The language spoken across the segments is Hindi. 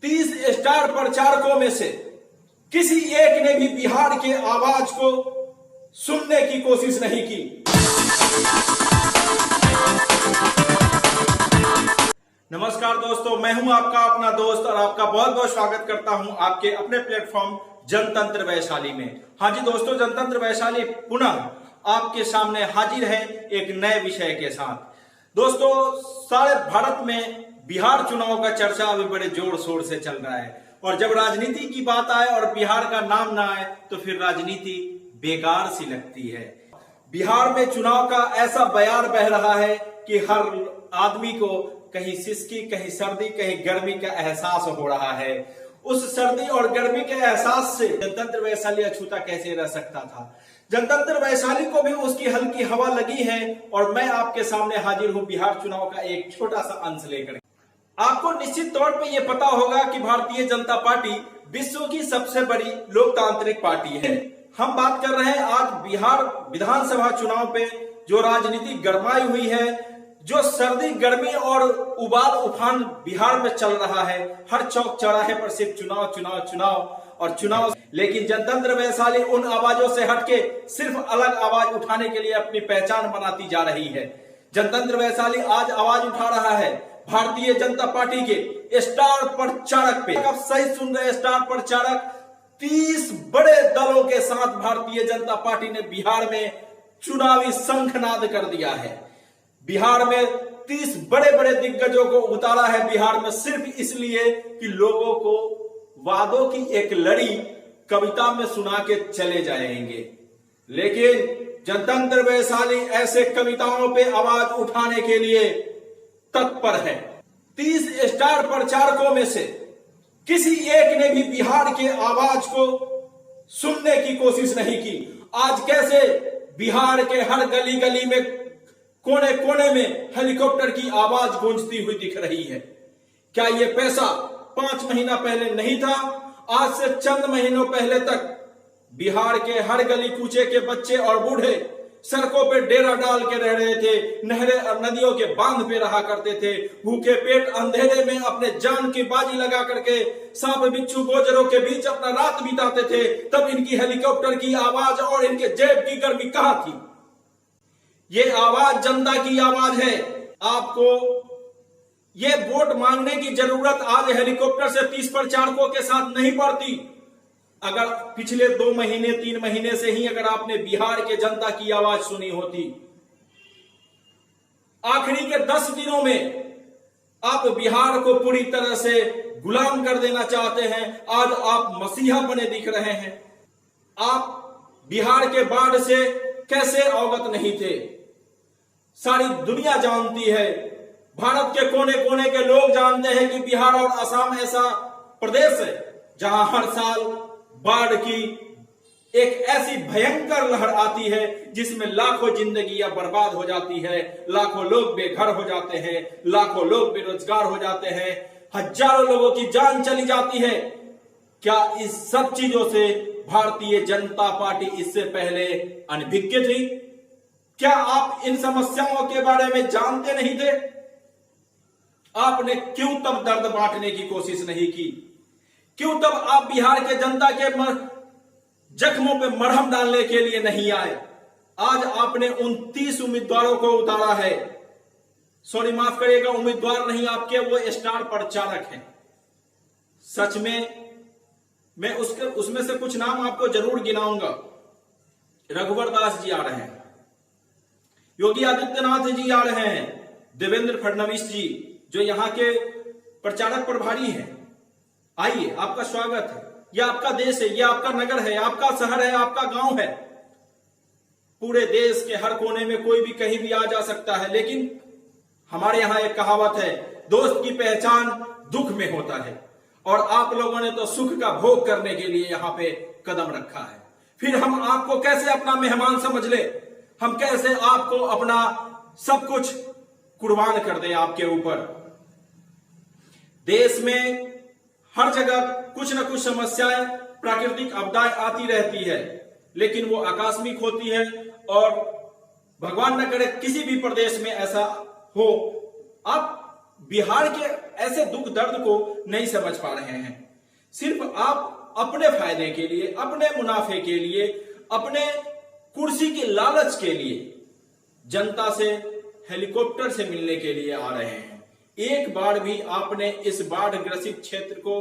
30 स्टार प्रचारकों में से किसी एक ने भी बिहार के आवाज को सुनने की कोशिश नहीं की। नमस्कार दोस्तों, मैं हूं आपका अपना दोस्त और आपका बहुत बहुत स्वागत करता हूं आपके अपने प्लेटफॉर्म जनतंत्र वैशाली में। हाँ जी दोस्तों, जनतंत्र वैशाली पुनः आपके सामने हाजिर है एक नए विषय के साथ। दोस्तों, सारे भारत में बिहार चुनाव का चर्चा अभी बड़े जोर शोर से चल रहा है और जब राजनीति की बात आए और बिहार का नाम ना आए तो फिर राजनीति बेकार सी लगती है। बिहार में चुनाव का ऐसा बयार बह रहा है कि हर आदमी को कहीं सिसकी, कहीं सर्दी, कहीं गर्मी का एहसास हो रहा है। उस सर्दी और गर्मी के एहसास से जनतंत्र वैशाली अछूता कैसे रह सकता था। जनतंत्र वैशाली को भी उसकी हल्की हवा लगी है और मैं आपके सामने हाजिर हूं बिहार चुनाव का एक छोटा सा अंश लेकर। आपको निश्चित तौर पे ये पता होगा कि भारतीय जनता पार्टी विश्व की सबसे बड़ी लोकतांत्रिक पार्टी है। हम बात कर रहे हैं आज बिहार विधानसभा चुनाव पे जो राजनीति गरमाई हुई है, जो सर्दी गर्मी और उबाल उफान बिहार में चल रहा है। हर चौक चौराहे पर सिर्फ चुनाव चुनाव चुनाव और चुनाव। लेकिन जनतंत्र वैशाली उन आवाजों से हटके सिर्फ अलग आवाज उठाने के लिए अपनी पहचान बनाती जा रही है। जनतंत्र वैशाली आज आवाज उठा रहा है भारतीय जनता पार्टी के स्टार प्रचारक पे। आप सही सुन रहे, स्टार प्रचारक। 30 बड़े दलों के साथ भारतीय जनता पार्टी ने बिहार में चुनावी शंखनाद कर दिया है। बिहार में 30 बड़े बड़े दिग्गजों को उतारा है बिहार में सिर्फ इसलिए कि लोगों को वादों की एक लड़ी कविता में सुना के चले जाएंगे। लेकिन जनतंत्र वैशाली ऐसे कविताओं पे आवाज उठाने के लिए तत्पर है। 30 स्टार प्रचारकों में से किसी एक ने भी बिहार के आवाज को सुनने की कोशिश नहीं की। आज कैसे बिहार के हर गली गली में, कोने कोने में हेलीकॉप्टर की आवाज गूंजती हुई दिख रही है। क्या ये पैसा 5 महीना पहले नहीं था? आज से चंद महीनों पहले तक बिहार के हर गली कूचे के बच्चे और बूढ़े सड़कों पे डेरा डाल के रह रहे थे, नहरें और नदियों के बांध पे रहा करते थे, भूखे पेट अंधेरे में अपने जान की बाजी लगा करके सांप बिच्छू गोजरों के बीच अपना रात बिताते थे। तब इनकी हेलीकॉप्टर की आवाज और इनके जेब की गर्मी कहां थी? ये आवाज जनता की आवाज है। आपको ये वोट मांगने की जरूरत आज हेलीकॉप्टर से 30 प्रचारकों के साथ नहीं पड़ती। अगर पिछले 2 महीने 3 महीने से ही अगर आपने बिहार के जनता की आवाज सुनी होती, आखिरी के 10 दिनों में आप बिहार को पूरी तरह से गुलाम कर देना चाहते हैं। आज आप मसीहा बने दिख रहे हैं। आप बिहार के बाढ़ से कैसे अवगत नहीं थे? सारी दुनिया जानती है, भारत के कोने कोने के लोग जानते हैं कि बिहार और असम ऐसा प्रदेश है जहां हर साल बाढ़ की एक ऐसी भयंकर लहर आती है जिसमें लाखों जिंदगियां बर्बाद हो जाती है, लाखों लोग बेघर हो जाते हैं, लाखों लोग बेरोजगार हो जाते हैं, हजारों लोगों की जान चली जाती है। क्या इस सब चीजों से भारतीय जनता पार्टी इससे पहले अनभिज्ञ थी? क्या आप इन समस्याओं के बारे में जानते नहीं थे? आपने क्यों तब दर्द बांटने की कोशिश नहीं की? क्यों तब आप बिहार के जनता के जख्मों पे मरहम डालने के लिए नहीं आए? आज आपने 29 उम्मीदवारों को उतारा है। सॉरी, माफ करिएगा, उम्मीदवार नहीं आपके, वो स्टार प्रचारक हैं। सच में मैं उसमें से कुछ नाम आपको जरूर गिनाऊंगा। रघुवर दास जी आ रहे हैं, योगी आदित्यनाथ जी आ रहे हैं, देवेंद्र फडणवीस जी जो यहां के प्रचारक प्रभारी हैं। आइए, आपका स्वागत है। यह आपका देश है, यह आपका नगर है, आपका शहर है, आपका गांव है। पूरे देश के हर कोने में कोई भी कहीं भी आ जा सकता है, लेकिन हमारे यहां एक कहावत है, दोस्त की पहचान दुख में होता है। और आप लोगों ने तो सुख का भोग करने के लिए यहां पे कदम रखा है। फिर हम आपको कैसे अपना मेहमान समझ ले? हम कैसे आपको अपना सब कुछ कुर्बान कर दें आपके ऊपर? देश में हर जगह कुछ न कुछ समस्याएं, प्राकृतिक आपदाएं आती रहती है, लेकिन वो आकस्मिक होती है और भगवान न करे किसी भी प्रदेश में ऐसा हो। आप बिहार के ऐसे दुख दर्द को नहीं समझ पा रहे हैं। सिर्फ आप अपने फायदे के लिए, अपने मुनाफे के लिए, अपने कुर्सी की लालच के लिए जनता से हेलीकॉप्टर से मिलने के लिए आ रहे हैं। एक बार भी आपने इस बाढ़ ग्रसित क्षेत्र को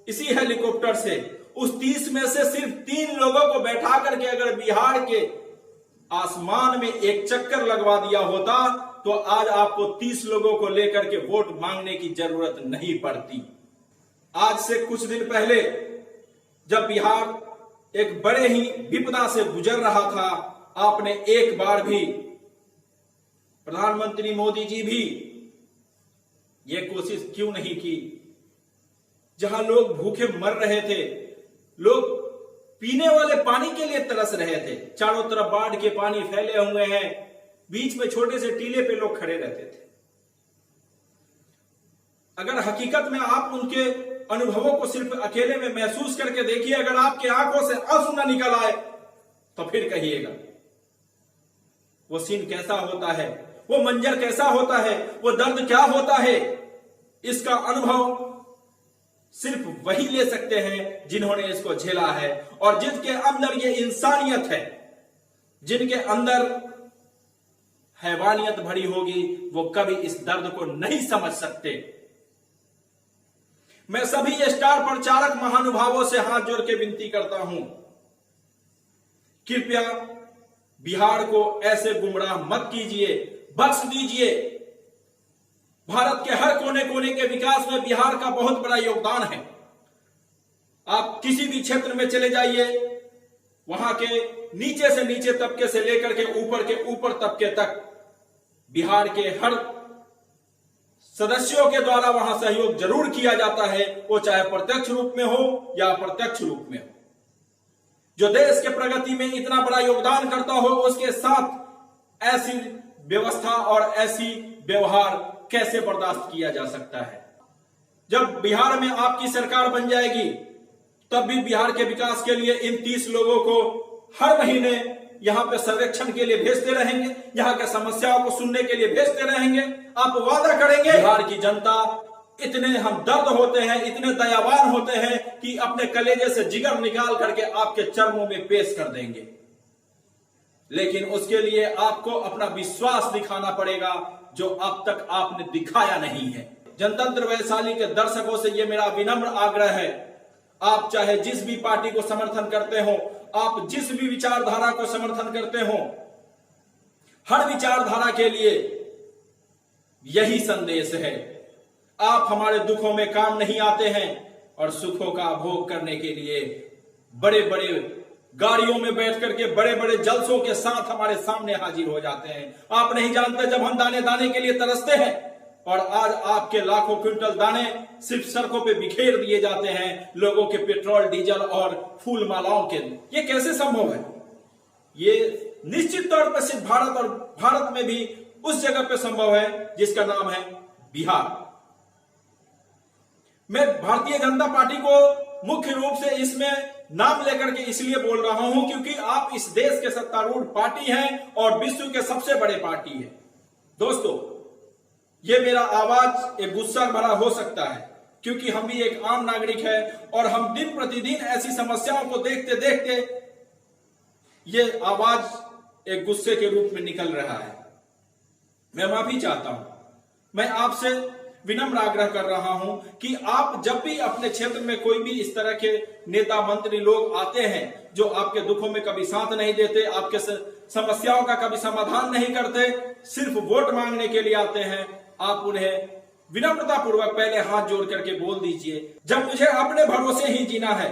इसी हेलीकॉप्टर से उस 30 में से सिर्फ 3 लोगों को बैठा करके अगर बिहार के आसमान में एक चक्कर लगवा दिया होता तो आज आपको 30 लोगों को लेकर के वोट मांगने की जरूरत नहीं पड़ती। आज से कुछ दिन पहले जब बिहार एक बड़े ही विपदा से गुजर रहा था, आपने एक बार भी, प्रधानमंत्री मोदी जी भी यह कोशिश क्यों नहीं की? जहां लोग भूखे मर रहे थे, लोग पीने वाले पानी के लिए तरस रहे थे, चारों तरफ बाढ़ के पानी फैले हुए हैं, बीच में छोटे से टीले पे लोग खड़े रहते थे। अगर हकीकत में आप उनके अनुभवों को सिर्फ अकेले में महसूस करके देखिए, अगर आपके आंखों से आंसू न निकल आए तो फिर कहिएगा वो सीन कैसा होता है, वो मंजर कैसा होता है, वो दर्द क्या होता है। इसका अनुभव सिर्फ वही ले सकते हैं जिन्होंने इसको झेला है और जिनके अंदर ये इंसानियत है, जिनके अंदर हैवानियत भरी होगी, वो कभी इस दर्द को नहीं समझ सकते। मैं सभी स्टार प्रचारक महानुभावों से हाथ जोड़ के विनती करता हूं, कृपया बिहार को ऐसे गुमराह मत कीजिए, बख्श दीजिए। भारत के हर कोने कोने के विकास में बिहार का बहुत बड़ा योगदान है। आप किसी भी क्षेत्र में चले जाइए, वहां के नीचे से नीचे तबके से लेकर के ऊपर तबके तक बिहार के हर सदस्यों के द्वारा वहां सहयोग जरूर किया जाता है, वो चाहे प्रत्यक्ष रूप में हो या अप्रत्यक्ष रूप में हो। जो देश के प्रगति में इतना बड़ा योगदान करता हो, उसके साथ ऐसी व्यवस्था और ऐसी व्यवहार कैसे बर्दाश्त किया जा सकता है? जब बिहार में आपकी सरकार बन जाएगी तब भी बिहार के विकास के लिए इन 30 लोगों को हर महीने यहां पे सर्वेक्षण के लिए भेजते रहेंगे, यहां के समस्याओं को सुनने के लिए भेजते रहेंगे। आप वादा करेंगे बिहार की जनता इतने हमदर्द होते हैं, इतने दयावान होते हैं कि अपने कलेजे से जिगर निकाल करके आपके चरणों में पेश कर देंगे। लेकिन उसके लिए आपको अपना विश्वास दिखाना पड़ेगा, जो अब तक आपने दिखाया नहीं है। जनतंत्र वैशाली के दर्शकों से यह मेरा विनम्र आग्रह है, आप चाहे जिस भी पार्टी को समर्थन करते हो, आप जिस भी विचारधारा को समर्थन करते हो, हर विचारधारा के लिए यही संदेश है, आप हमारे दुखों में काम नहीं आते हैं और सुखों का भोग करने के लिए बड़े बड़े गाड़ियों में बैठ करके बड़े बड़े जलसों के साथ हमारे सामने हाजिर हो जाते हैं। आप नहीं जानते जब हम दाने दाने के लिए तरसते हैं और आज आपके लाखों क्विंटल दाने सिर्फ सड़कों पे बिखेर दिए जाते हैं लोगों के पेट्रोल, डीजल और फूल मालाओं के। ये कैसे संभव है? ये निश्चित तौर पर सिर्फ भारत और भारत में भी उस जगह पे संभव है जिसका नाम है बिहार। मैं भारतीय जनता पार्टी को मुख्य रूप से इसमें नाम लेकर के इसलिए बोल रहा हूं क्योंकि आप इस देश के सत्तारूढ़ पार्टी हैं और विश्व के सबसे बड़े पार्टी है। दोस्तों, ये मेरा आवाज एक गुस्सा भरा हो सकता है क्योंकि हम भी एक आम नागरिक है और हम दिन प्रतिदिन ऐसी समस्याओं को देखते देखते ये आवाज एक गुस्से के रूप में निकल रहा है। मैं माफी चाहता हूं। मैं आपसे विनम्र आग्रह कर रहा हूं कि आप जब भी अपने क्षेत्र में कोई भी इस तरह के नेता मंत्री लोग आते हैं जो आपके दुखों में कभी साथ नहीं देते, आपके समस्याओं का कभी समाधान नहीं करते, सिर्फ वोट मांगने के लिए आते हैं, आप उन्हें विनम्रता पूर्वक पहले हाथ जोड़ करके बोल दीजिए, जब मुझे अपने भरोसे ही जीना है।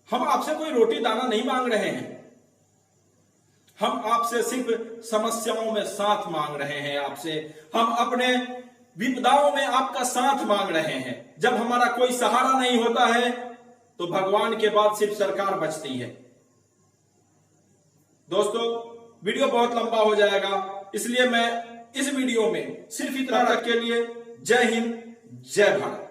हम आपसे कोई रोटी दाना नहीं मांग रहे हैं, हम आपसे सिर्फ समस्याओं में साथ मांग रहे हैं। आपसे हम अपने विपदाओं में आपका साथ मांग रहे हैं। जब हमारा कोई सहारा नहीं होता है तो भगवान के बाद सिर्फ सरकार बचती है। दोस्तों, वीडियो बहुत लंबा हो जाएगा, इसलिए मैं इस वीडियो में सिर्फ इतना तक के लिए जय हिंद, जय भारत।